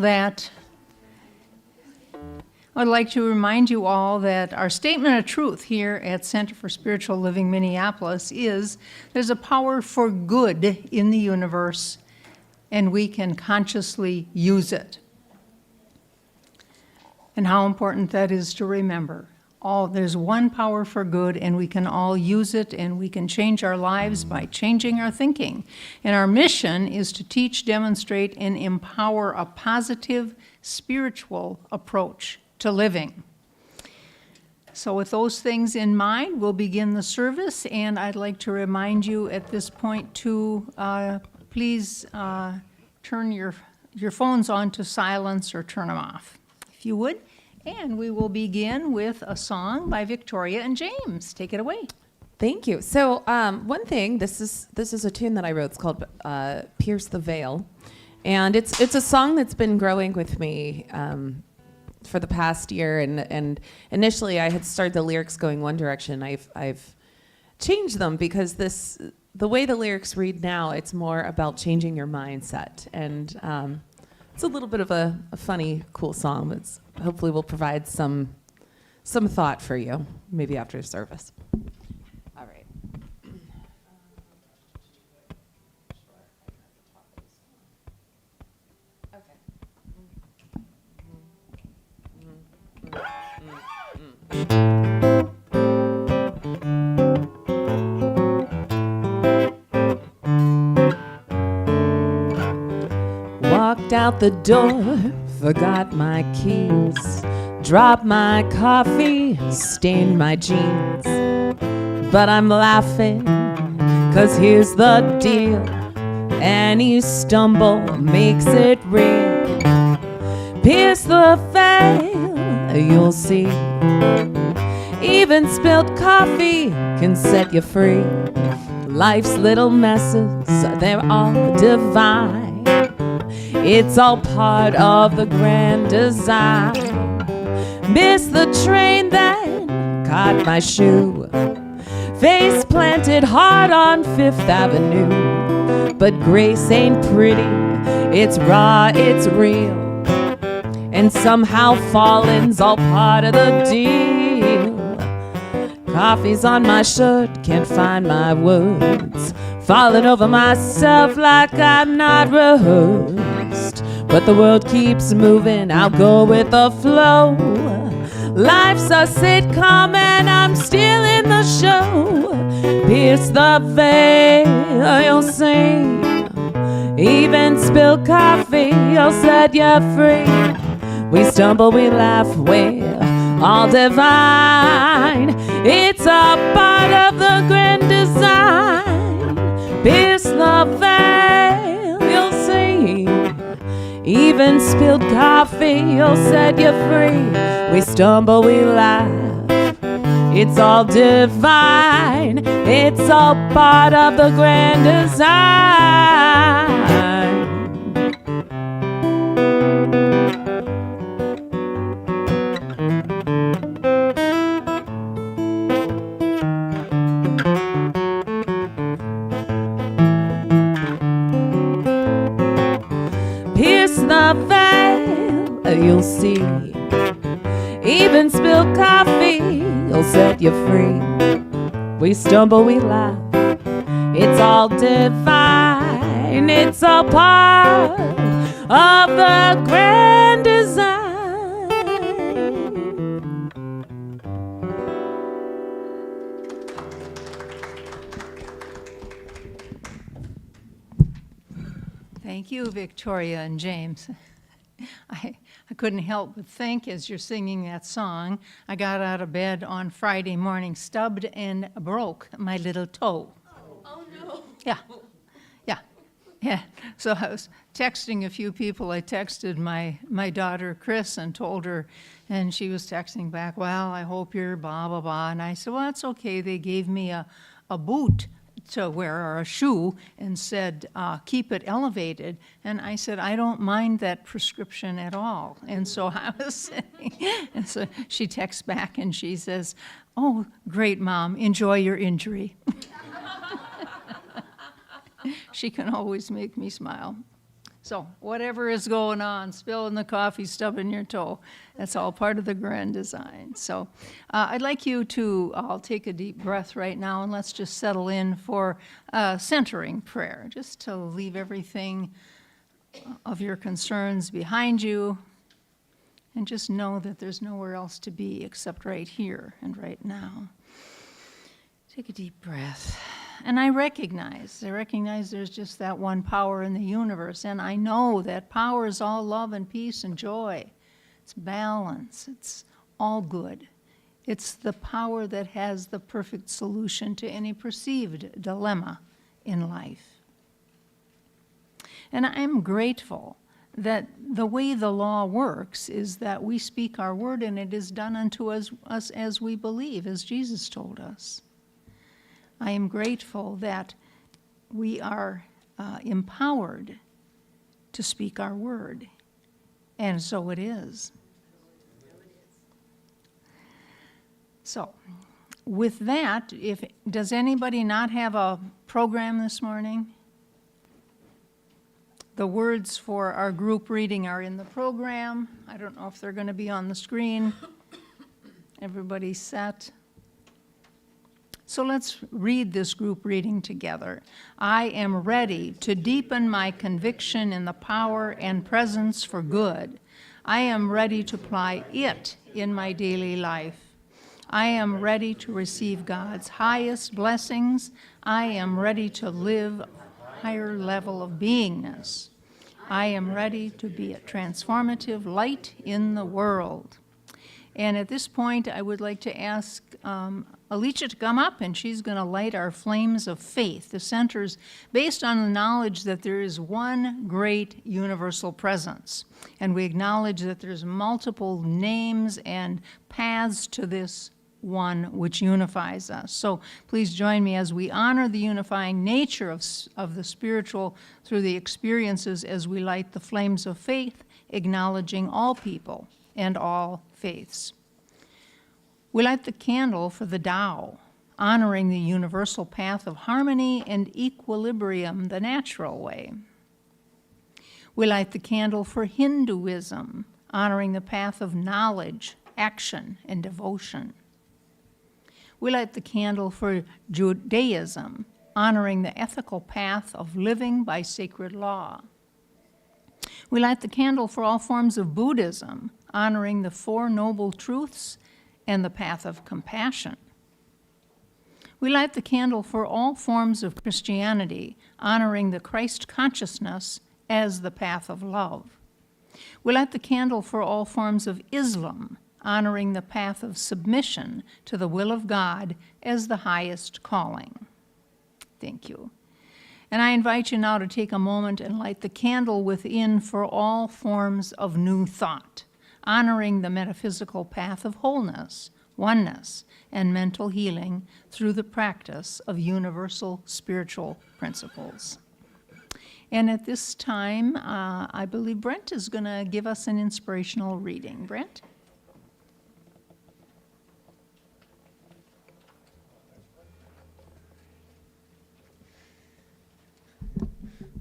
that I'd like to remind you all that our statement of truth here at Center for Spiritual Living Minneapolis is there's a power for good in the universe, and we can consciously use it. And how important that is to remember. There's one power for good, and we can all use it, and we can change our lives by changing our thinking. And our mission is to teach, demonstrate, and empower a positive spiritual approach to living. So with those things in mind, we'll begin the service, and I'd like to remind you at this point to please turn your phones on to silence or turn them off, if you would. And we will begin with a song by Victoria and James. Take it away. Thank you. So one thing, this is a tune that I wrote. It's called "Pierce the Veil," and it's a song that's been growing with me for the past year. And initially, I had started the lyrics going one direction. I've changed them because the way the lyrics read now, it's more about changing your mindset. And it's a little bit of a funny, cool song, but hopefully will provide some thought for you, maybe after the service. All right. Walked out the door, forgot my keys, dropped my coffee, stained my jeans. But I'm laughing, 'cause here's the deal. Any stumble makes it real. Pierce the veil, you'll see. Even spilled coffee can set you free. Life's little messes, they're all divine. It's all part of the grand design. Missed the train then, caught my shoe. Face planted hard on Fifth Avenue. But grace ain't pretty, it's raw, it's real. And somehow falling's all part of the deal. Coffee's on my shirt, can't find my words. Falling over myself like I'm not rehearsed. But the world keeps moving, I'll go with the flow. Life's a sitcom and I'm still in the show. Pierce the veil, you'll see. Even spilled coffee, you'll set you free. We stumble, we laugh, we're all divine. It's a part of the grand design. Pierce the veil, you'll see. Even spilled coffee, you'll set you free. We stumble, we laugh. It's all divine. It's all part of the grand design. Pierce the veil, you'll see. Even spilled coffee, you'll set you free. We stumble, we laugh. It's all divine. It's all part of the grand design. Thank you, Victoria and James. I couldn't help but think as you're singing that song, I got out of bed on Friday morning, stubbed and broke my little toe. Oh no. Yeah. So I was texting a few people. I texted my daughter, Chris, and told her, and she was texting back, well, I hope you're blah, blah, blah. And I said, well, that's okay. They gave me a boot to wear, or a shoe, and said, keep it elevated. And I said, I don't mind that prescription at all. And so I was saying, and so she texts back and she says, oh, great, Mom, enjoy your injury. She can always make me smile. So whatever is going on, spilling the coffee, stubbing your toe, that's all part of the grand design. So I'd like you to all take a deep breath right now, and let's just settle in for centering prayer, just to leave everything of your concerns behind you, and just know that there's nowhere else to be except right here and right now. Take a deep breath. And I recognize there's just that one power in the universe, and I know that power is all love and peace and joy. It's balance. It's all good. It's the power that has the perfect solution to any perceived dilemma in life. And I'm grateful that the way the law works is that we speak our word and it is done unto us as we believe, as Jesus told us. I am grateful that we are empowered to speak our word, and so it is. So, with that, does anybody not have a program this morning? The words for our group reading are in the program. I don't know if they're going to be on the screen. Everybody's set? So let's read this group reading together. I am ready to deepen my conviction in the power and presence for good. I am ready to apply it in my daily life. I am ready to receive God's highest blessings. I am ready to live a higher level of beingness. I am ready to be a transformative light in the world. And at this point, I would like to ask Alicia to come up, and she's going to light our flames of faith. The center's based on the knowledge that there is one great universal presence. And we acknowledge that there's multiple names and paths to this one which unifies us. So please join me as we honor the unifying nature of the spiritual through the experiences as we light the flames of faith, acknowledging all people and all faiths. We light the candle for the Tao, honoring the universal path of harmony and equilibrium, the natural way. We light the candle for Hinduism, honoring the path of knowledge, action, and devotion. We light the candle for Judaism, honoring the ethical path of living by sacred law. We light the candle for all forms of Buddhism, honoring the Four Noble Truths and the path of compassion. We light the candle for all forms of Christianity, honoring the Christ consciousness as the path of love. We light the candle for all forms of Islam, honoring the path of submission to the will of God as the highest calling. Thank you. And I invite you now to take a moment and light the candle within for all forms of new thought, honoring the metaphysical path of wholeness, oneness, and mental healing through the practice of universal spiritual principles. And at this time, I believe Brent is going to give us an inspirational reading. Brent?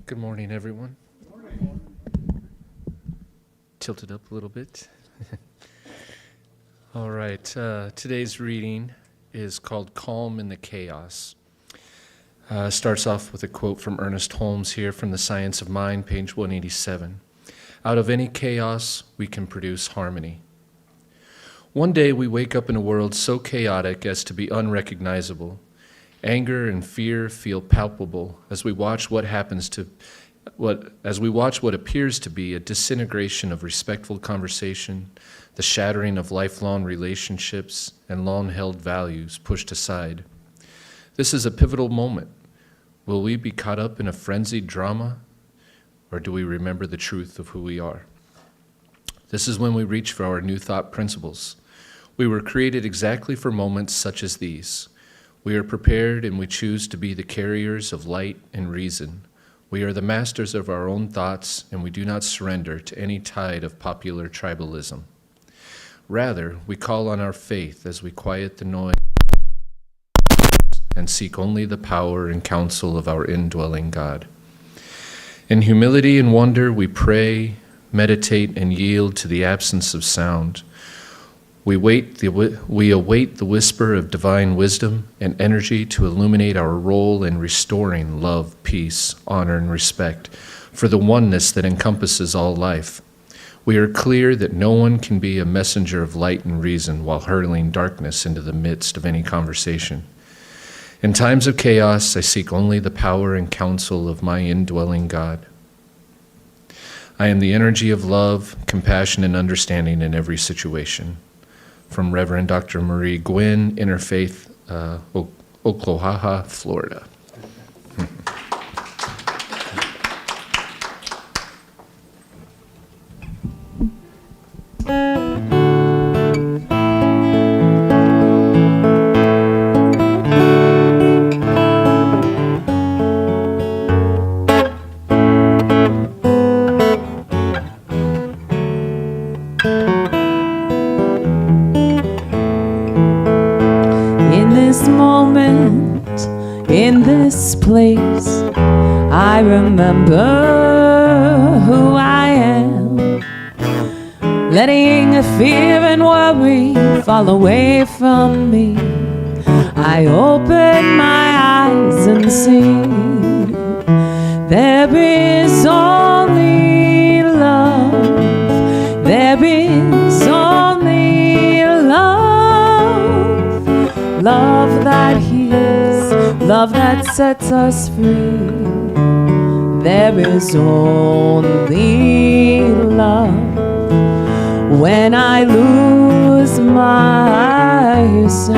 Good morning, everyone. Good morning. Tilted up a little bit. All right, today's reading is called Calm in the Chaos. Starts off with a quote from Ernest Holmes here from The Science of Mind, page 187. Out of any chaos, we can produce harmony. One day we wake up in a world so chaotic as to be unrecognizable. Anger and fear feel palpable as we watch what appears to be a disintegration of respectful conversation, the shattering of lifelong relationships, and long-held values pushed aside. This is a pivotal moment. Will we be caught up in a frenzied drama, or do we remember the truth of who we are? This is when we reach for our new thought principles. We were created exactly for moments such as these. We are prepared and we choose to be the carriers of light and reason. We are the masters of our own thoughts, and we do not surrender to any tide of popular tribalism. Rather, we call on our faith as we quiet the noise and seek only the power and counsel of our indwelling God. In humility and wonder, we pray, meditate, and yield to the absence of sound. We await the whisper of divine wisdom and energy to illuminate our role in restoring love, peace, honor, and respect for the oneness that encompasses all life. We are clear that no one can be a messenger of light and reason while hurling darkness into the midst of any conversation. In times of chaos, I seek only the power and counsel of my indwelling God. I am the energy of love, compassion, and understanding in every situation. From Reverend Dr. Marie Gwynn, Interfaith, Oklahoma, Florida. In this place, I remember who I am, letting the fear and worry fall away from me. I open my eyes and see there is only love. There is only love, love that heals, love that sets us free. There is only love. When I lose myself,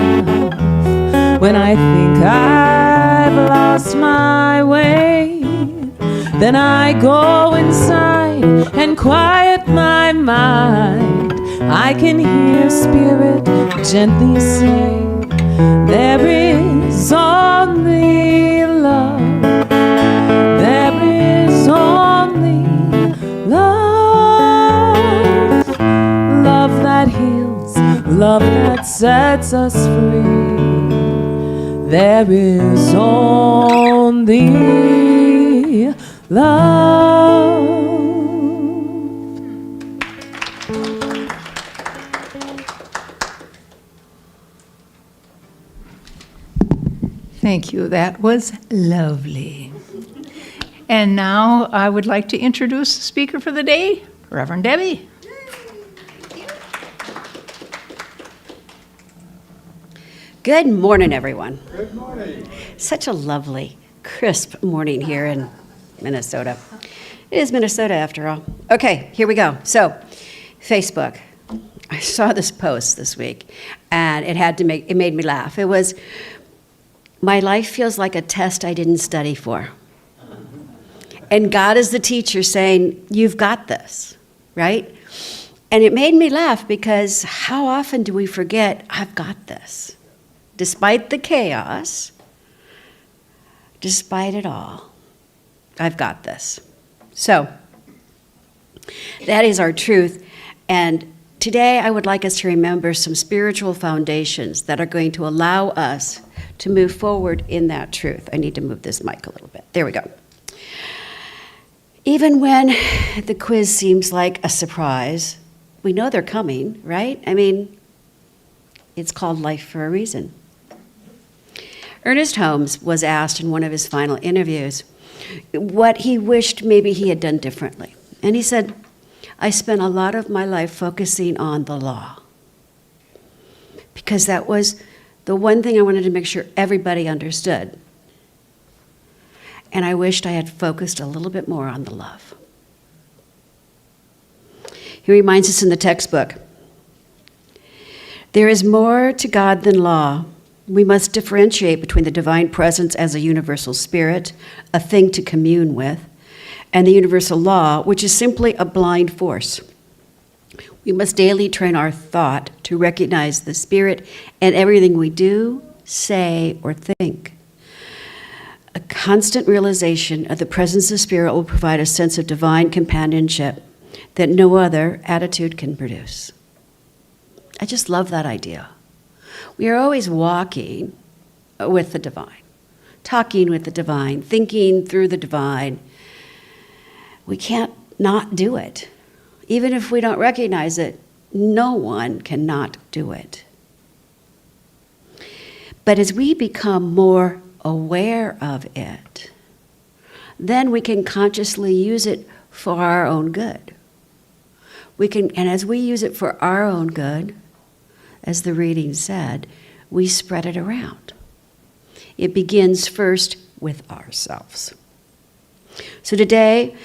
when I think I've lost my way, then I go inside and quiet my mind. I can hear Spirit gently say, there is only love. There is only love. Love that heals, love that sets us free. There is only love. Thank you. That was lovely. And now I would like to introduce the speaker for the day, Reverend Debbie. Good morning, everyone. Good morning. Such a lovely, crisp morning here in Minnesota. It is Minnesota after all. Okay, here we go. So, Facebook. I saw this post this week, and it made me laugh. It was, my life feels like a test I didn't study for. And God is the teacher saying, you've got this, right? And it made me laugh because how often do we forget, I've got this? Despite the chaos, despite it all, I've got this. So, that is our truth. And today I would like us to remember some spiritual foundations that are going to allow us to move forward in that truth. I need to move this mic a little bit. There we go. Even when the quiz seems like a surprise, we know they're coming, right? I mean, it's called life for a reason. Ernest Holmes was asked in one of his final interviews what he wished maybe he had done differently. And he said, I spent a lot of my life focusing on the law because that was the one thing I wanted to make sure everybody understood. And I wished I had focused a little bit more on the love. He reminds us in the textbook, there is more to God than law. We must differentiate between the divine presence as a universal spirit, a thing to commune with, and the universal law, which is simply a blind force. We must daily train our thought to recognize the Spirit in everything we do, say, or think. A constant realization of the presence of Spirit will provide a sense of divine companionship that no other attitude can produce. I just love that idea. We are always walking with the divine, talking with the divine, thinking through the divine. We can't not do it. Even if we don't recognize it, no one cannot do it. But as we become more aware of it, then we can consciously use it for our own good. And as we use it for our own good, as the reading said, we spread it around. It begins first with ourselves. So today,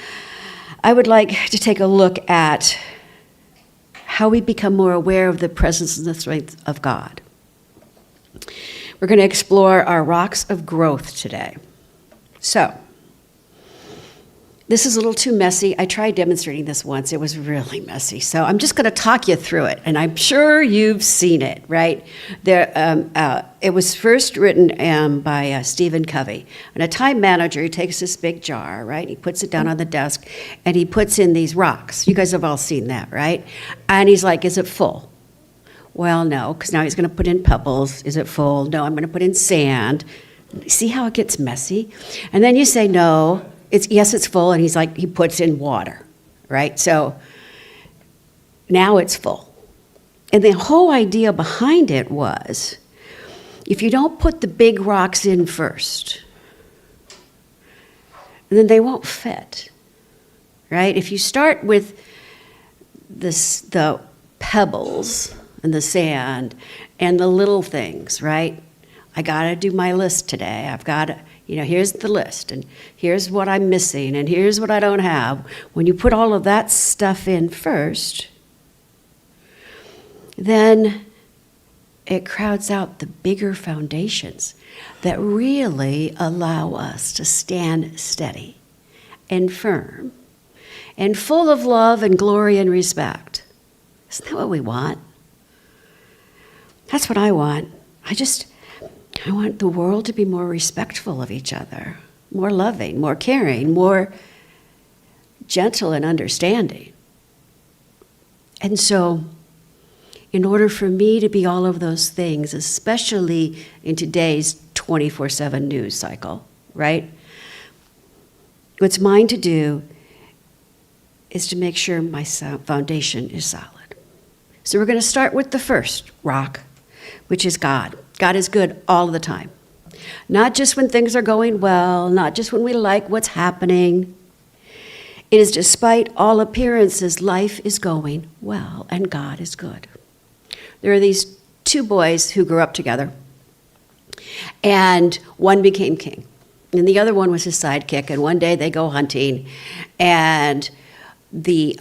I would like to take a look at how we become more aware of the presence and the strength of God. We're going to explore our rocks of growth today. So, this is a little too messy. I tried demonstrating this once. It was really messy. So I'm just going to talk you through it. And I'm sure you've seen it, right? It was first written by Stephen Covey. And a time manager, he takes this big jar, right? He puts it down on the desk, and he puts in these rocks. You guys have all seen that, right? And he's like, is it full? Well, no, because now he's going to put in pebbles. Is it full? No, I'm going to put in sand. See how it gets messy? And then you say, no. Yes, it's full, and he puts in water, right? So now it's full. And the whole idea behind it was, if you don't put the big rocks in first, then they won't fit, right? If you start with the pebbles and the sand and the little things, right? I got to do my list today. I've got to, here's the list, and here's what I'm missing, and here's what I don't have. When you put all of that stuff in first, then it crowds out the bigger foundations that really allow us to stand steady and firm and full of love and glory and respect. Isn't that what we want? That's what I want. I want the world to be more respectful of each other, more loving, more caring, more gentle and understanding. And so, in order for me to be all of those things, especially in today's 24/7 news cycle, right? What's mine to do is to make sure my foundation is solid. So we're going to start with the first rock, which is God. God is good all the time. Not just when things are going well, not just when we like what's happening. It is despite all appearances, life is going well, and God is good. There are these two boys who grew up together, and one became king, and the other one was his sidekick, and one day they go hunting, and the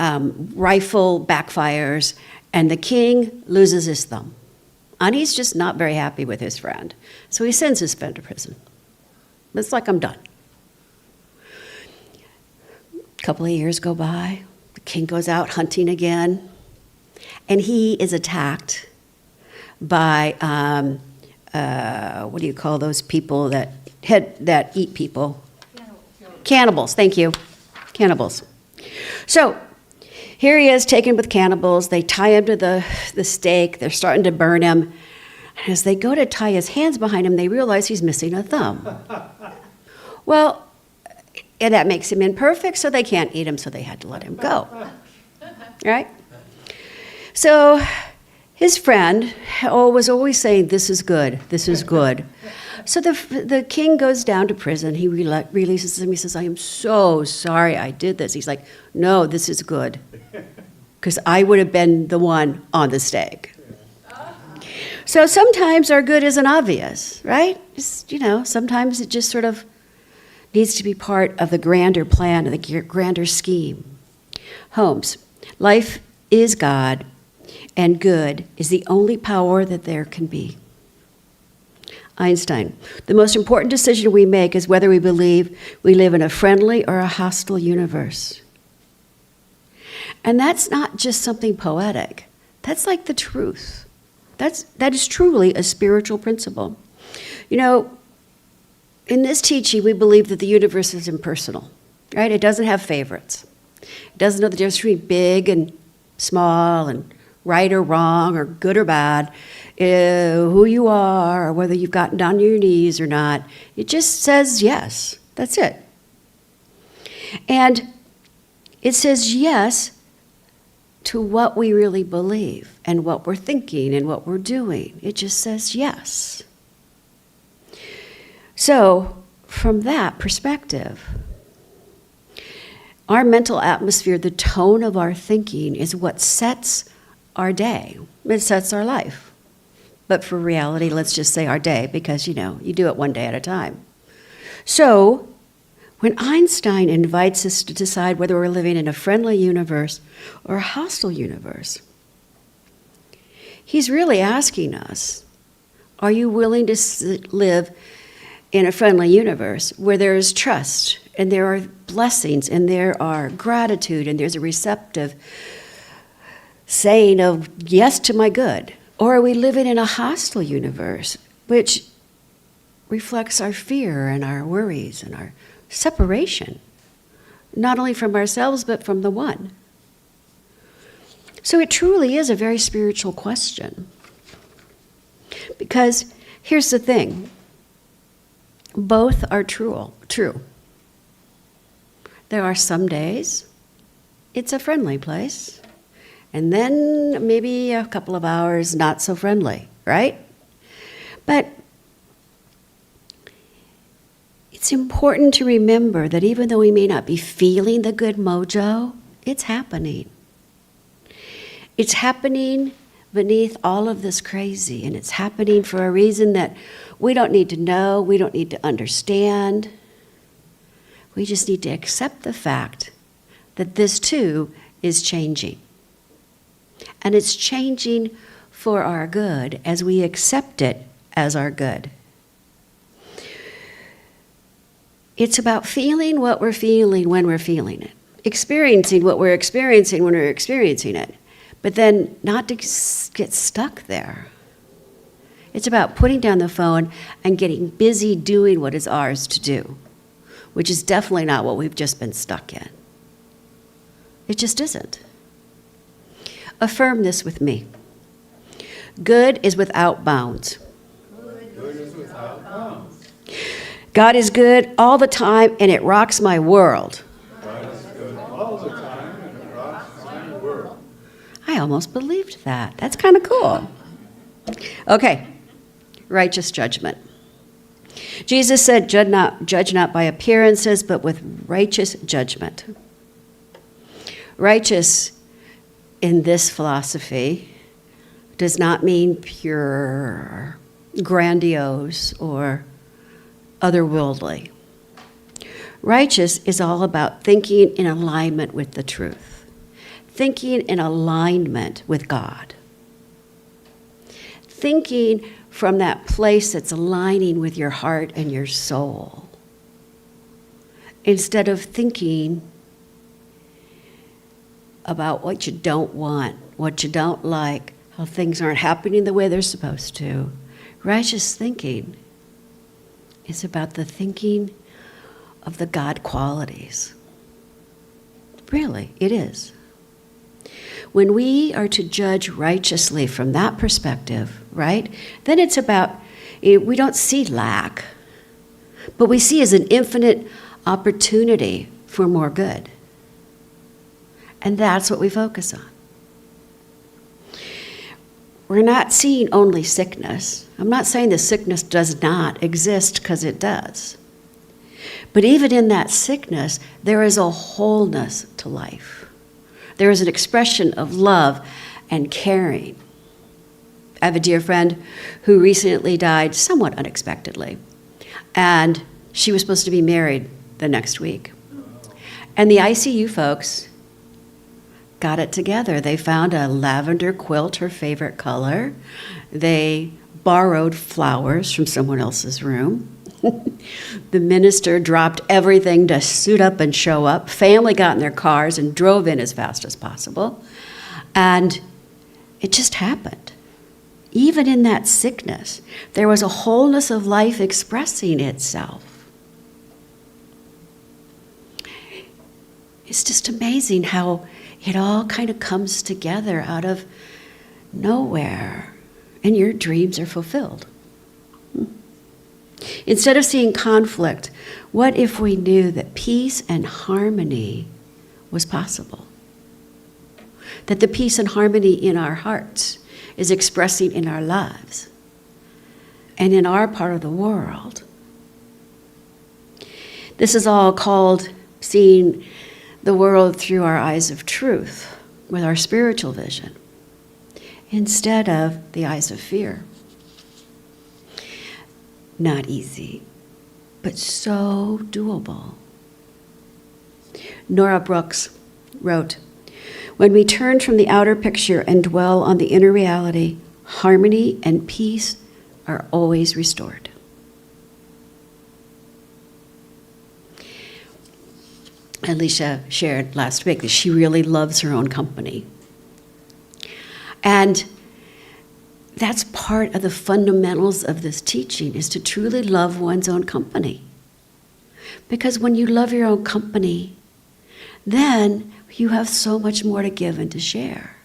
rifle backfires, and the king loses his thumb. And he's just not very happy with his friend. So he sends his friend to prison. It's like, I'm done. A couple of years go by. The king goes out hunting again. And he is attacked by, what do you call those people that eat people? Cannibals, thank you. Cannibals. So here he is, taken with cannibals. They tie him to the stake. They're starting to burn him. And as they go to tie his hands behind him, they realize he's missing a thumb. Well, and that makes him imperfect, so they can't eat him, so they had to let him go. Right? So his friend was always saying, this is good, this is good. So the king goes down to prison. He releases him. He says, I am so sorry I did this. He's like, no, this is good. Because I would have been the one on the stake. So sometimes our good isn't obvious, right? Just, sometimes it just sort of needs to be part of the grander plan, of the grander scheme. Holmes, life is God, and good is the only power that there can be. Einstein, the most important decision we make is whether we believe we live in a friendly or a hostile universe. And that's not just something poetic. That's like the truth. That is truly a spiritual principle. In this teaching, we believe that the universe is impersonal, right? It doesn't have favorites. It doesn't know the difference between big and small and right or wrong or good or bad, who you are or whether you've gotten down on your knees or not. It just says yes. That's it. And It says yes to what we really believe and what we're thinking and what we're doing. It just says yes. So, from that perspective, our mental atmosphere, the tone of our thinking, is what sets our day. It sets our life. But for reality, let's just say our day, because, you do it one day at a time. So, when Einstein invites us to decide whether we're living in a friendly universe or a hostile universe, he's really asking us, are you willing to live in a friendly universe where there is trust and there are blessings and there are gratitude and there's a receptive saying of yes to my good? Or are we living in a hostile universe which reflects our fear and our worries and our separation, not only from ourselves but from the one? So it truly is a very spiritual question. Because here's the thing, both are true. There are some days it's a friendly place, and then maybe a couple of hours not so friendly, right? But it's important to remember that even though we may not be feeling the good mojo, it's happening. It's happening beneath all of this crazy, and it's happening for a reason that we don't need to know, we don't need to understand. We just need to accept the fact that this too is changing. And it's changing for our good as we accept it as our good. It's about feeling what we're feeling when we're feeling it, experiencing what we're experiencing when we're experiencing it, but then not to get stuck there. It's about putting down the phone and getting busy doing what is ours to do, which is definitely not what we've just been stuck in. It just isn't. Affirm this with me. Good is without bounds. Good is without bounds. God is good all the time, and it rocks my world. God is good all the time, and it rocks my world. I almost believed that. That's kind of cool. Okay, righteous judgment. Jesus said, judge not by appearances, but with righteous judgment. Righteous in this philosophy does not mean pure, grandiose, or otherworldly. Righteous is all about thinking in alignment with the truth, thinking in alignment with God, thinking from that place that's aligning with your heart and your soul, instead of thinking about what you don't want, what you don't like, how things aren't happening the way they're supposed to. Righteous thinking is about the thinking of the God qualities. Really, it is. When we are to judge righteously from that perspective, right, then it's about, we don't see lack, but we see as an infinite opportunity for more good. And that's what we focus on. We're not seeing only sickness. I'm not saying the sickness does not exist, because it does. But even in that sickness, there is a wholeness to life. There is an expression of love and caring. I have a dear friend who recently died somewhat unexpectedly, and she was supposed to be married the next week. And the ICU folks got it together. They found a lavender quilt, her favorite color. They borrowed flowers from someone else's room. The minister dropped everything to suit up and show up. Family got in their cars and drove in as fast as possible. And it just happened. Even in that sickness, there was a wholeness of life expressing itself. It's just amazing how it all kind of comes together out of nowhere, and your dreams are fulfilled. Instead of seeing conflict, what if we knew that peace and harmony was possible. That the peace and harmony in our hearts is expressing in our lives and in our part of the world. This is all called seeing the world through our eyes of truth, with our spiritual vision, instead of the eyes of fear. Not easy, but so doable. Nora Brooks wrote, "When we turn from the outer picture and dwell on the inner reality, harmony and peace are always restored." Alicia shared last week that she really loves her own company. And that's part of the fundamentals of this teaching, is to truly love one's own company. Because when you love your own company, then you have so much more to give and to share.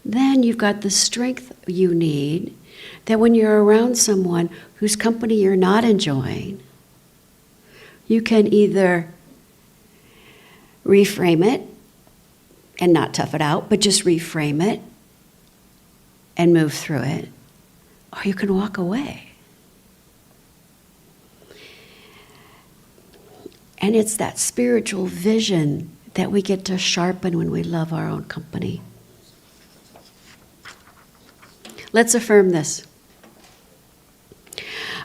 Then you've got the strength you need that when you're around someone whose company you're not enjoying, you can either reframe it and not tough it out, but just reframe it and move through it, or you can walk away. And it's that spiritual vision that we get to sharpen when we love our own company. Let's affirm this.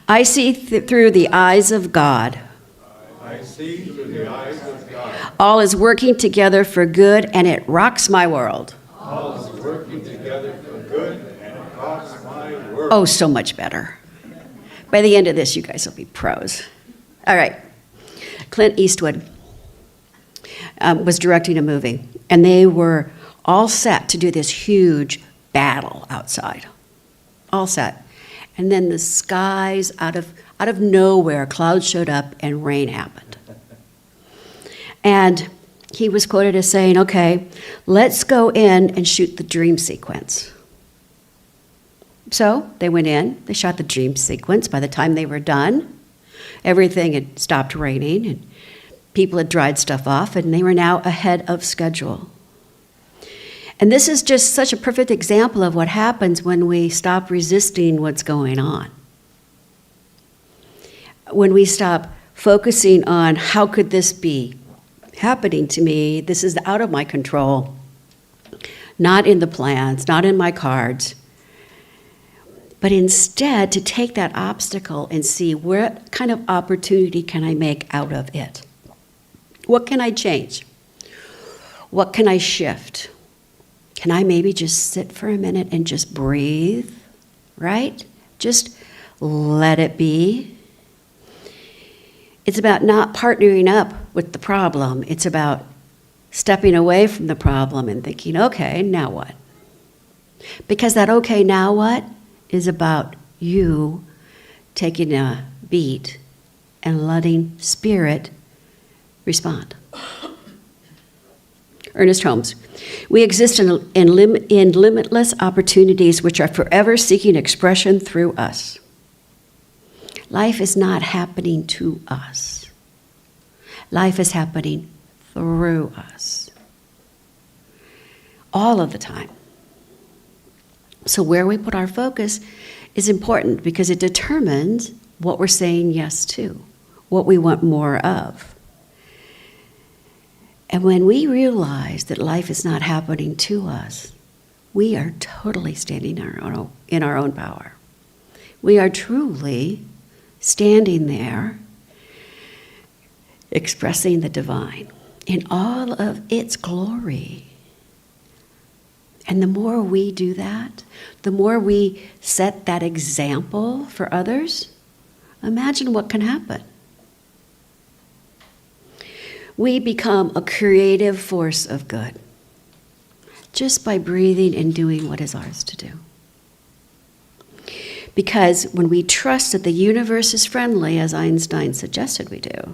I see through the eyes of God. I see through the eyes of God. All is working together for good, and it rocks my world. All is working together for good, and it rocks my world. Oh, so much better. By the end of this, you guys will be pros. All right. Clint Eastwood was directing a movie, and they were all set to do this huge battle outside. All set. And then the skies, out of nowhere, clouds showed up and rain happened. And he was quoted as saying, "Okay, let's go in and shoot the dream sequence." So they went in, they shot the dream sequence. By the time they were done, everything had stopped raining and people had dried stuff off, and they were now ahead of schedule. And this is just such a perfect example of what happens when we stop resisting what's going on. When we stop focusing on how could this be happening to me, this is out of my control, not in the plans, not in my cards, but instead to take that obstacle and see what kind of opportunity can I make out of it? What can I change? What can I shift? Can I maybe just sit for a minute and just breathe, right? Just let it be. It's about not partnering up with the problem. It's about stepping away from the problem and thinking, okay, now what? Because that okay, now what is about you taking a beat and letting spirit respond. Ernest Holmes. We exist in limitless opportunities which are forever seeking expression through us. Life is not happening to us. Life is happening through us. All of the time. So where we put our focus is important because it determines what we're saying yes to, what we want more of. And when we realize that life is not happening to us, we are totally standing in our own power. We are truly standing there, expressing the divine in all of its glory. And the more we do that, the more we set that example for others, imagine what can happen. We become a creative force of good just by breathing and doing what is ours to do. Because when we trust that the universe is friendly, as Einstein suggested we do,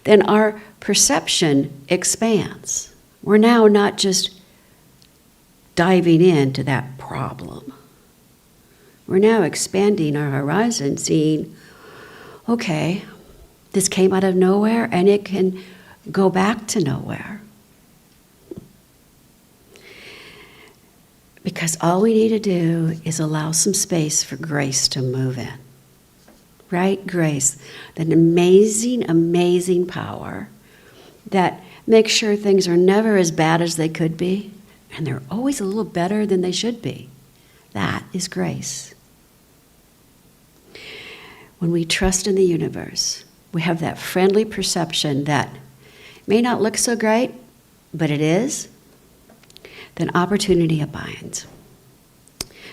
then our perception expands. We're now not just diving into that problem. We're now expanding our horizon, seeing, okay, this came out of nowhere and it can go back to nowhere. Because all we need to do is allow some space for grace to move in. Right? Grace. That amazing, amazing power that makes sure things are never as bad as they could be, and they're always a little better than they should be. That is grace. When we trust in the universe, we have that friendly perception that may not look so great, but it is, then opportunity abides.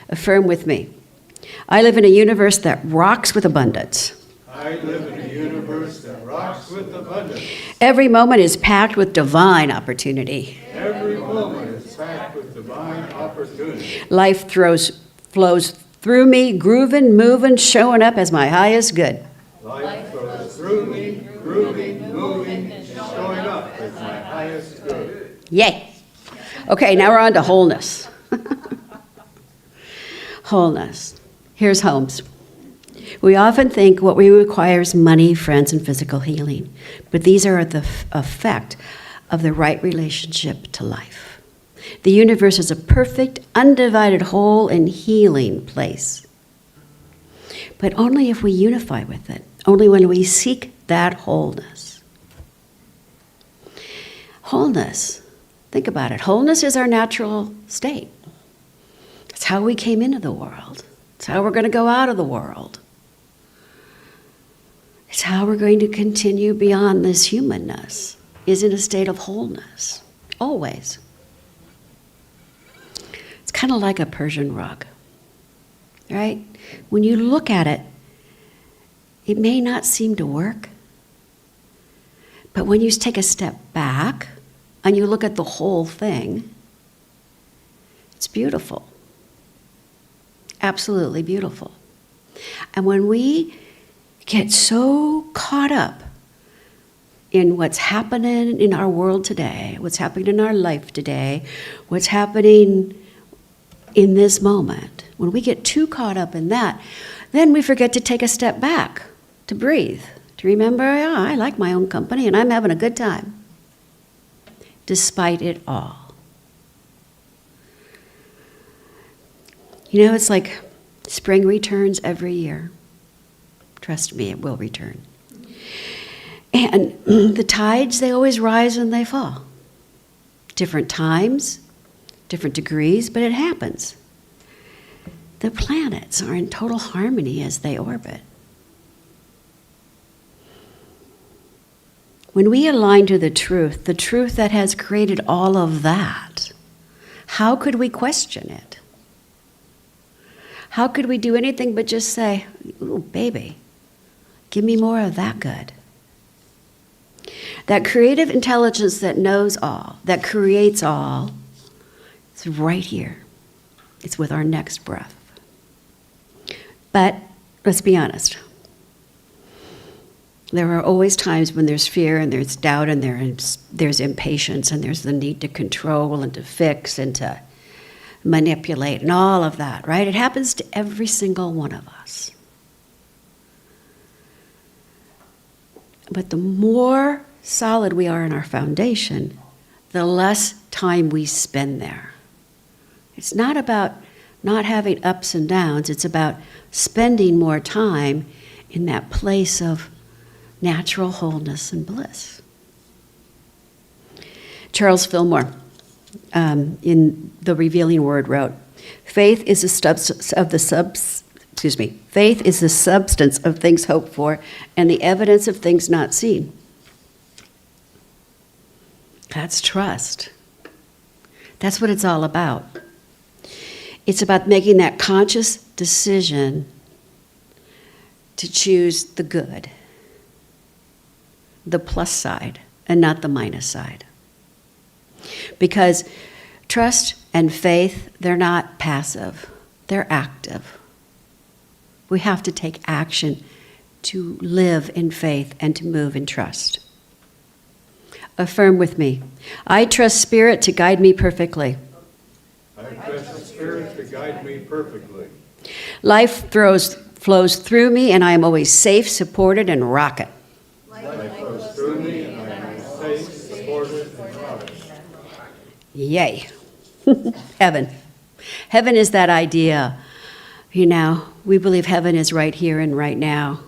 Affirm with me. I live in a universe that rocks with abundance. I live in a universe that rocks with abundance. Every moment is packed with divine opportunity. Every moment is packed with divine opportunity. Life flows through me, grooving, moving, showing up as my highest good. Life flows through me, grooving, moving, showing up as my highest good. Yay. Okay, now we're on to wholeness. Wholeness. Here's Holmes. We often think what we require is money, friends, and physical healing, but these are the effect of the right relationship to life. The universe is a perfect, undivided, whole, and healing place. But only if we unify with it, only when we seek that wholeness. Wholeness, think about it. Wholeness is our natural state. It's how we came into the world. It's how we're going to go out of the world. It's how we're going to continue beyond this humanness, is in a state of wholeness, always. It's kind of like a Persian rug, right? When you look at it, it may not seem to work, but when you take a step back and you look at the whole thing, it's beautiful. Absolutely beautiful. And when we get so caught up in what's happening in our world today, what's happening in our life today, what's happening in this moment, when we get too caught up in that, then we forget to take a step back, to breathe, to remember, yeah, I like my own company and I'm having a good time, despite it all. You know, it's like spring returns every year. Trust me, it will return. And the tides, they always rise and they fall. Different times, different degrees, but it happens. The planets are in total harmony as they orbit. When we align to the truth that has created all of that, how could we question it? How could we do anything but just say, ooh, baby, give me more of that good? That creative intelligence that knows all, that creates all, it's right here. It's with our next breath. But let's be honest. There are always times when there's fear and there's doubt and there's impatience and there's the need to control and to fix and to manipulate and all of that, right? It happens to every single one of us. But the more solid we are in our foundation, the less time we spend there. It's not about not having ups and downs. It's about spending more time in that place of natural wholeness and bliss. Charles Fillmore, in The Revealing Word, wrote, faith is the substance of things hoped for and the evidence of things not seen. That's trust. That's what it's all about. It's about making that conscious decision to choose the good, the plus side, and not the minus side. Because trust and faith, they're not passive, they're active. We have to take action to live in faith and to move in trust. Affirm with me. I trust Spirit to guide me perfectly. I trust the Spirit to guide me perfectly. Life flows through me and I am always safe, supported, and rocking. Life flows through me and I am safe, Yay. Heaven. Heaven is that idea. We believe heaven is right here and right now.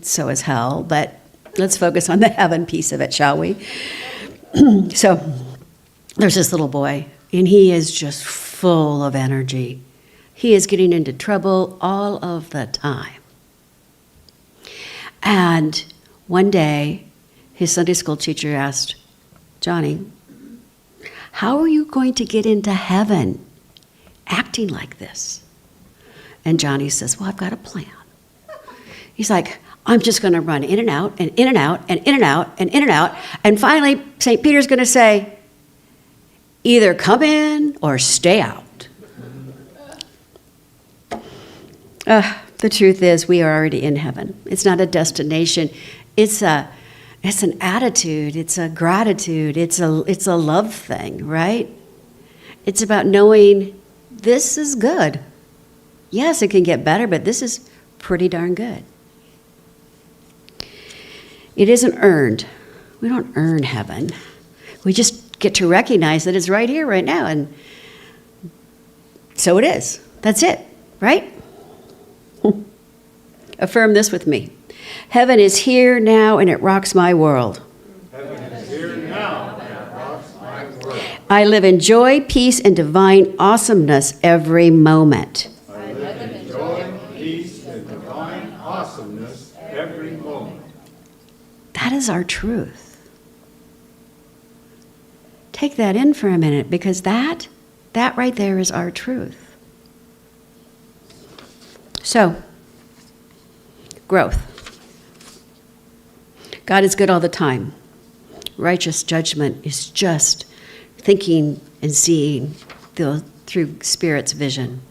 So is hell, but let's focus on the heaven piece of it, shall we? So there's this little boy, and he is just full of energy. He is getting into trouble all of the time. And one day, his Sunday school teacher asked, Johnny, how are you going to get into heaven acting like this? And Johnny says, well, I've got a plan. He's like, I'm just going to run in and out and in and out and in and out and in and out. And finally, St. Peter's going to say, either come in or stay out. The truth is, we are already in heaven. It's not a destination. It's an attitude. It's a gratitude. It's a love thing, right? It's about knowing this is good. Yes, it can get better, but this is pretty darn good. It isn't earned. We don't earn heaven. We just get to recognize that it's right here, right now, and so it is. That's it, right? Affirm this with me. Heaven is here now, and it rocks my world. Heaven is here now, and it rocks my world. I live in joy, peace, and divine awesomeness every moment. I live in joy, peace, and divine awesomeness every moment. That is our truth. Take that in for a minute, because that right there is our truth. So, growth. God is good all the time. Righteous judgment is just thinking and seeing through Spirit's vision.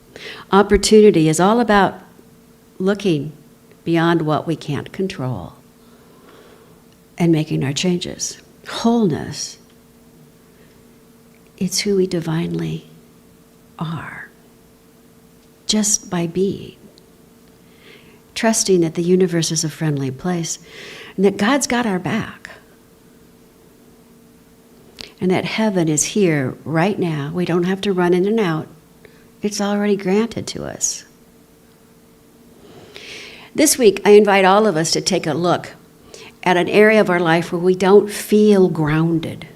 Opportunity is all about looking beyond what we can't control and making our changes. Wholeness, it's who we divinely are, just by being. Trusting that the universe is a friendly place and that God's got our back. And that heaven is here right now. We don't have to run in and out. It's already granted to us. This week, I invite all of us to take a look at an area of our life where we don't feel grounded.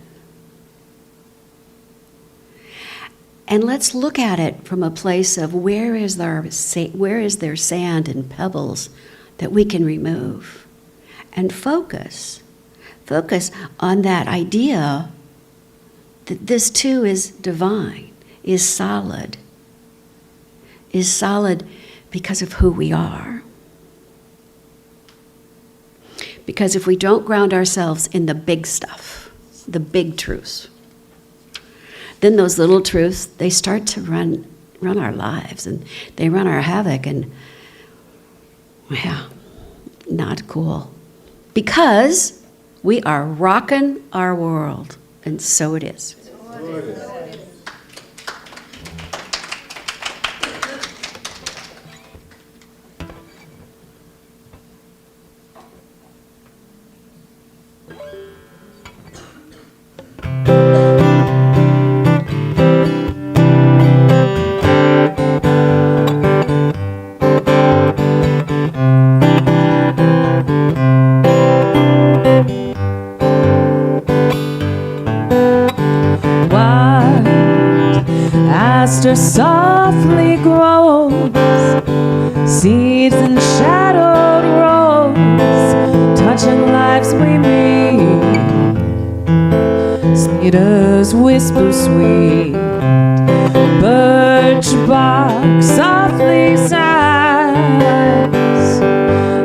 And let's look at it from a place of where is there sand and pebbles that we can remove, and focus on that idea that this too is divine, is solid because of who we are. Because if we don't ground ourselves in the big stuff, the big truths, then those little truths, they start to run our lives, and they run our havoc, and not cool. Because we are rocking our world, and so it is. Aster softly grows, seeds and shadowed rose, touching lives we meet. Cedars whisper sweet, birch bark softly sighs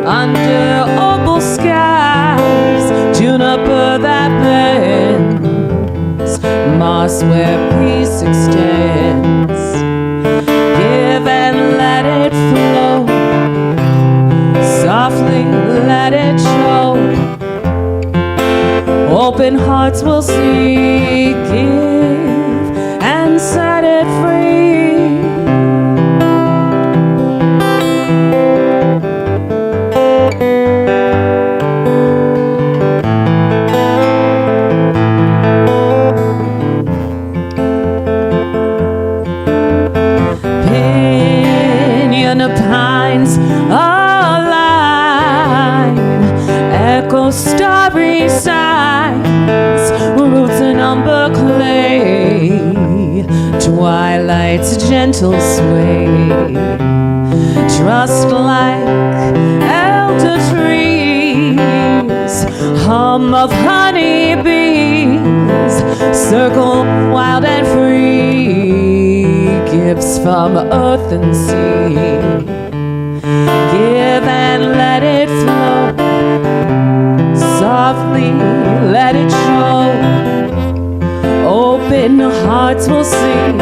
under opal skies, juniper that bends, moss where peace extends. Give and let it flow, softly let it show. Open hearts will see, give and set it free. twilight's gentle sway. Trust like elder trees, hum of honeybees, circle wild and free, gifts from earth and sea. Give and let it flow, softly let it show. Open hearts will see,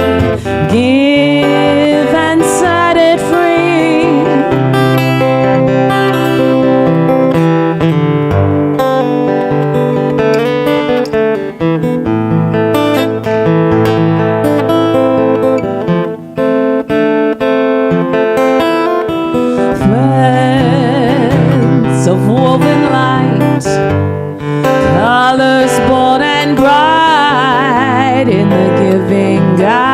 give and set it free. Threads of woven light, colors born and bright in the giving guide.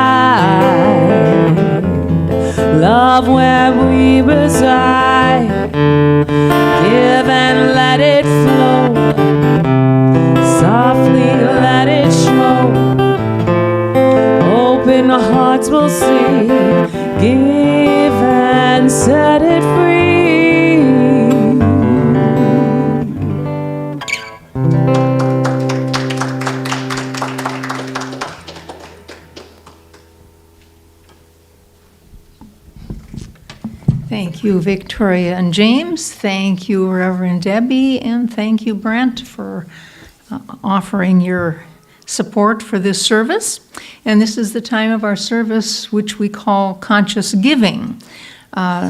Love where we reside, give and let it flow, softly let it show. Open hearts will see, give and set it free. Thank you, Victoria and James. Thank you, Reverend Debbie, and thank you, Brent, for offering your support for this service. And this is the time of our service which we call conscious giving.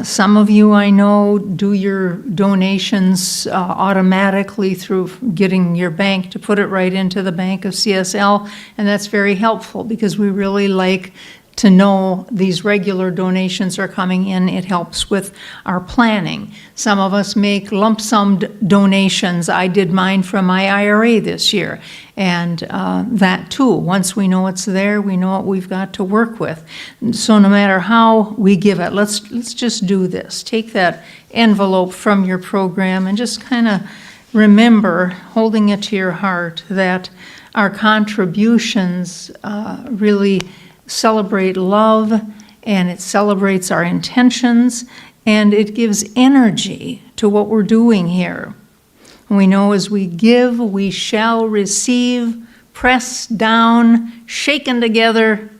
Some of you, I know, do your donations automatically through getting your bank to put it right into the bank of CSL, and that's very helpful because we really like to know these regular donations are coming in. It helps with our planning. Some of us make lump sum donations. I did mine from my IRA this year, and that too. Once we know it's there, we know what we've got to work with. So no matter how we give it, let's just do this. Take that envelope from your program and just kind of remember, holding it to your heart, that our contributions really celebrate love, and it celebrates our intentions, and it gives energy to what we're doing here. We know as we give, we shall receive, pressed down, shaken together,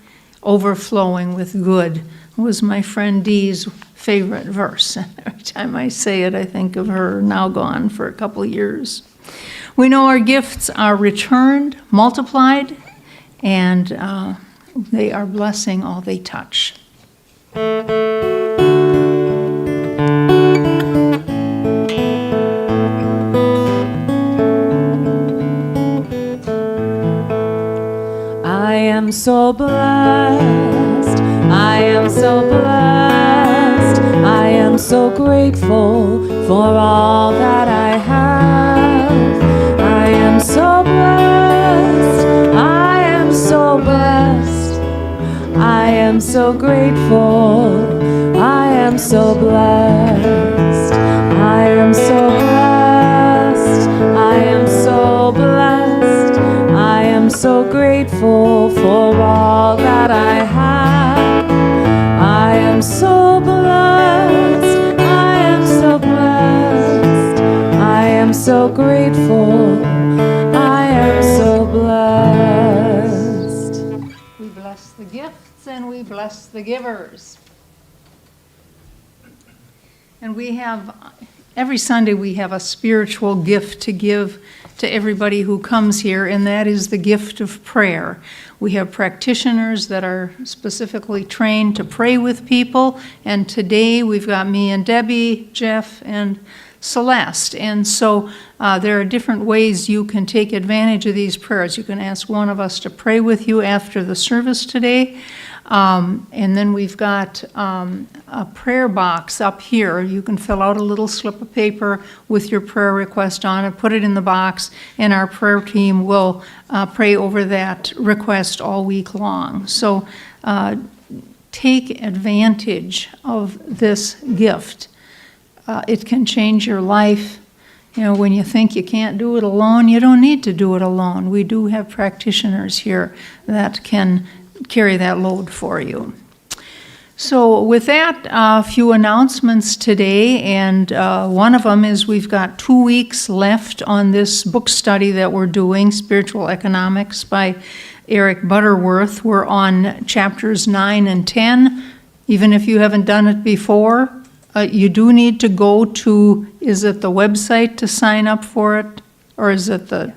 overflowing with good. It was my friend Dee's favorite verse. Every time I say it, I think of her, now gone for a couple of years. We know our gifts are returned, multiplied, and they are blessing all they touch. I am so blessed, I am so blessed, I am so grateful for all that I have. I am so blessed, I am so blessed, I am so grateful, I am so blessed, I am so blessed, I am so blessed, I am so grateful for all that I have. I am so blessed, I am so blessed, I am so grateful, I am so blessed. We bless the gifts and we bless the givers. And we have, every Sunday we have a spiritual gift to give to everybody who comes here, and that is the gift of prayer. We have practitioners that are specifically trained to pray with people, and today we've got me and Debbie, Jeff, and Celeste. And so there are different ways you can take advantage of these prayers. You can ask one of us to pray with you after the service today. And then we've got a prayer box up here. You can fill out a little slip of paper with your prayer request on it, put it in the box, and our prayer team will pray over that request all week long. So take advantage of this gift. It can change your life. You know, when you think you can't do it alone, you don't need to do it alone. We do have practitioners here that can carry that load for you. So with that, a few announcements today, and one of them is we've got 2 weeks left on this book study that we're doing, Spiritual Economics by Eric Butterworth. We're on chapters 9 and 10. Even if you haven't done it before, you do need to go to, is it the website to sign up for it? Or is it the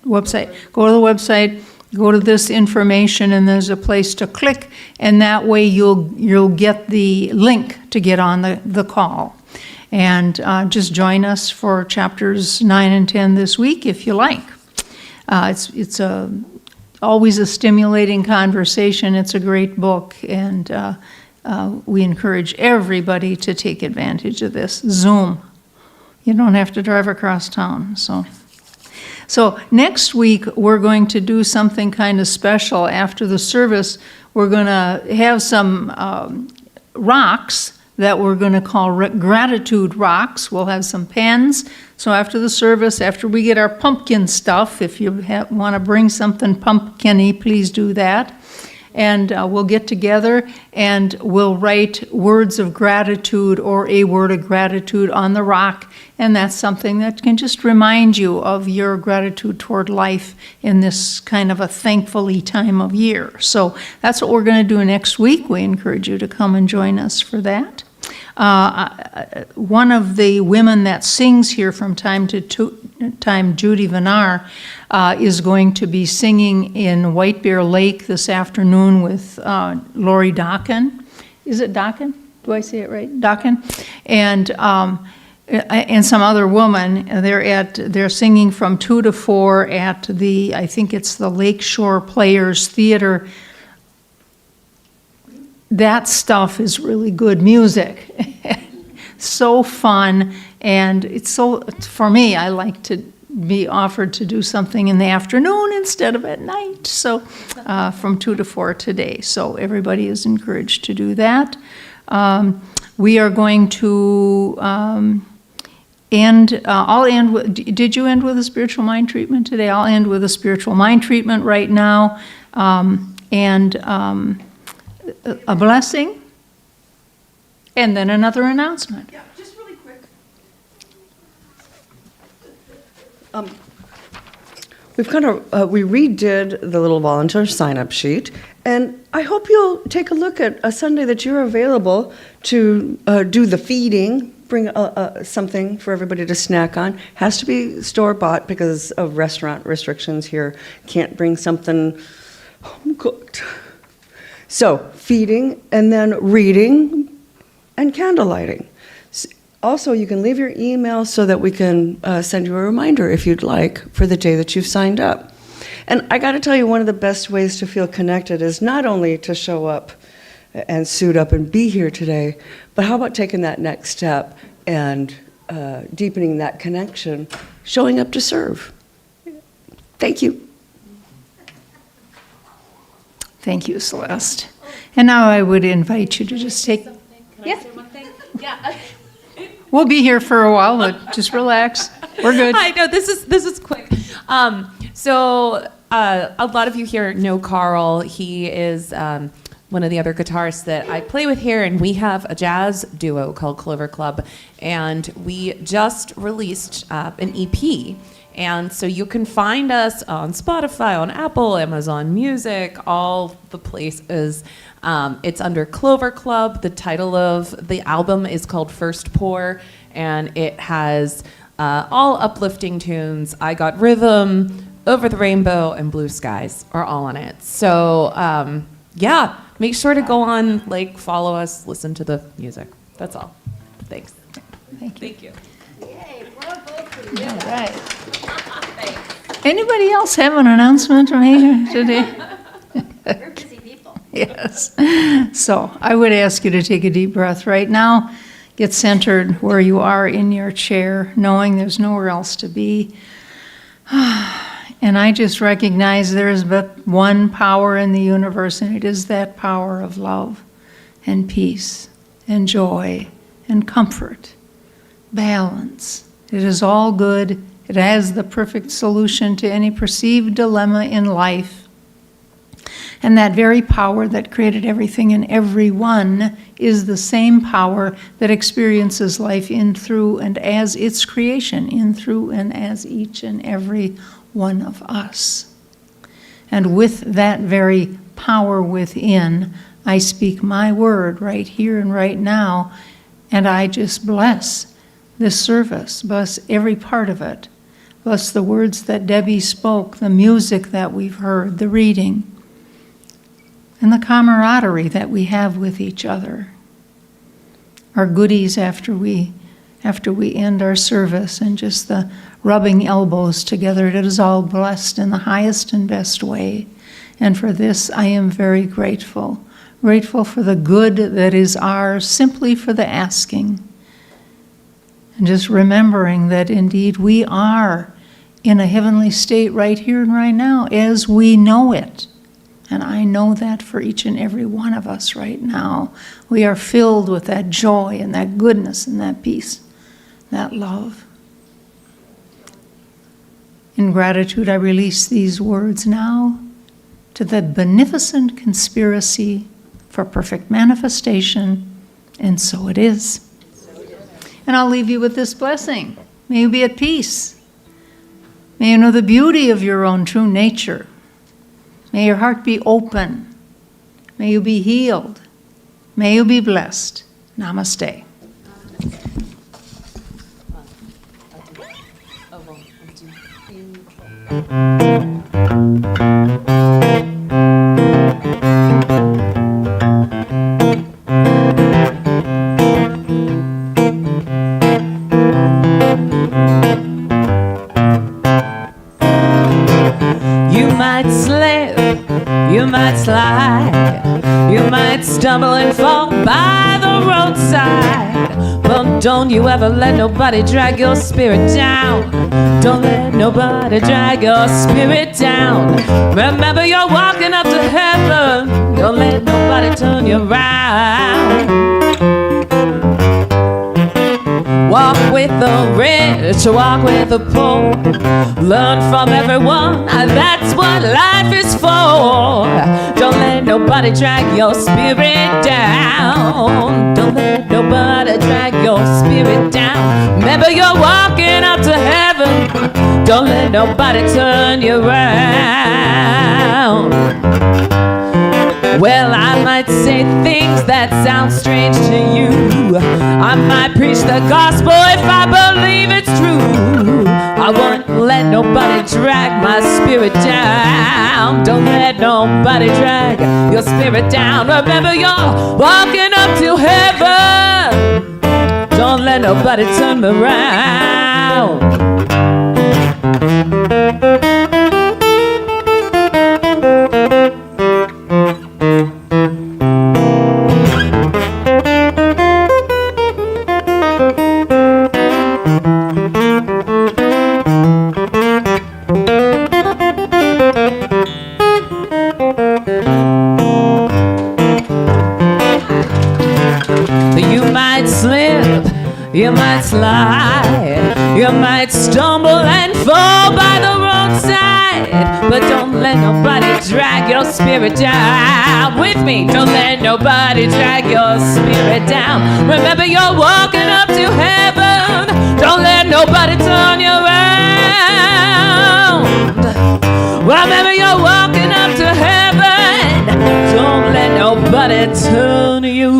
website? Go to the website. Go to this information, and there's a place to click, and that way you'll get the link to get on the call. And just join us for chapters 9 and 10 this week if you like. It's always a stimulating conversation. It's a great book, and we encourage everybody to take advantage of this. Zoom. You don't have to drive across town, So next week, we're going to do something kind of special. After the service, we're going to have some rocks that we're going to call gratitude rocks. We'll have some pens. So after the service, after we get our pumpkin stuff, if you want to bring something pumpkin-y, please do that. And we'll get together and we'll write words of gratitude or a word of gratitude on the rock. And that's something that can just remind you of your gratitude toward life in this kind of a thankfully time of year. So that's what we're going to do next week. We encourage you to come and join us for that. One of the women that sings here from time to time, Judy Vinar, is going to be singing in White Bear Lake this afternoon with Lori Dokken. Is it Dokken? Do I say it right? Dokken? And some other woman. They're singing from 2 to 4 at I think it's the Lakeshore Players Theater. That stuff is really good music. So fun, and for me, I like to be offered to do something in the afternoon instead of at night. So from 2 to 4 today. So everybody is encouraged to do that. We are going to I'll end with, did you end with a spiritual mind treatment today? I'll end with a spiritual mind treatment right now. A blessing, and then another announcement. Yeah, just really quick. We redid the little volunteer sign-up sheet, and I hope you'll take a look at a Sunday that you're available to do the feeding. Bring something for everybody to snack on. Has to be store-bought because of restaurant restrictions here. Can't bring something home-cooked. So, feeding, and then reading, and candle lighting. Also, you can leave your email so that we can send you a reminder if you'd like for the day that you've signed up. And I got to tell you, one of the best ways to feel connected is not only to show up and suit up and be here today, but how about taking that next step and deepening that connection, showing up to serve. Thank you. Thank you, Celeste. And now I would invite you to just take. Can I say one thing? Yeah. We'll be here for a while, but just relax. We're good. I know this is quick. So a lot of you here know Carl. He is one of the other guitarists that I play with here, and we have a jazz duo called Clover Club, and we just released an EP. And so you can find us on Spotify, on Apple, Amazon Music, all the places. It's under Clover Club. The title of the album is called First Pour, and it has all uplifting tunes. I Got Rhythm, Over the Rainbow, and Blue Skies are all on it. So yeah, make sure to go on, follow us, listen to the music. That's all. Thanks. Thank you. Yay, bravo for you. All right. Anybody else have an announcement to make today? We're busy people. Yes. So I would ask you to take a deep breath right now. Get centered where you are in your chair, knowing there's nowhere else to be. And I just recognize there is but one power in the universe, and it is that power of love and peace and joy and comfort, balance. It is all good. It has the perfect solution to any perceived dilemma in life. And that very power that created everything and everyone is the same power that experiences life in, through, and as its creation, in, through, and as each and every one of us. And with that very power within, I speak my word right here and right now, and I just bless this service, bless every part of it, bless the words that Debbie spoke, the music that we've heard, the reading, and the camaraderie that we have with each other. Our goodies after we end our service, and just the rubbing elbows together. It is all blessed in the highest and best way. And for this I am very grateful. Grateful for the good that is ours, simply for the asking. And just remembering that indeed we are in a heavenly state right here and right now as we know it. And I know that for each and every one of us right now. We are filled with that joy and that goodness and that peace, that love. In gratitude, I release these words now to the beneficent conspiracy for perfect manifestation, and so it is. And I'll leave you with this blessing. May you be at peace. May you know the beauty of your own true nature. May your heart be open. May you be healed. May you be blessed. Namaste. You might slip, you might slide, you might stumble and fall by the roadside. But don't you ever let nobody drag your spirit down. Don't let nobody drag your spirit down. Remember you're walking up to heaven. Don't let nobody turn you around. Walk with the rich, walk with the poor. Learn from everyone, that's what life is for. Don't let nobody drag your spirit down. Don't let nobody drag your spirit down. Remember you're walking up to heaven. Don't let nobody turn you around. Well, I might say things that sound strange to you. I might preach the gospel if I believe it's true. I won't let nobody drag my spirit down. Don't let nobody drag your spirit down. Remember you're walking up to heaven. Don't let nobody turn me around. You might slide, you might stumble and fall by the roadside. But don't let nobody drag your spirit down. With me, don't let nobody drag your spirit down. Remember you're walking up to heaven. Don't let nobody turn you around. Remember you're walking up to heaven. Don't let nobody turn you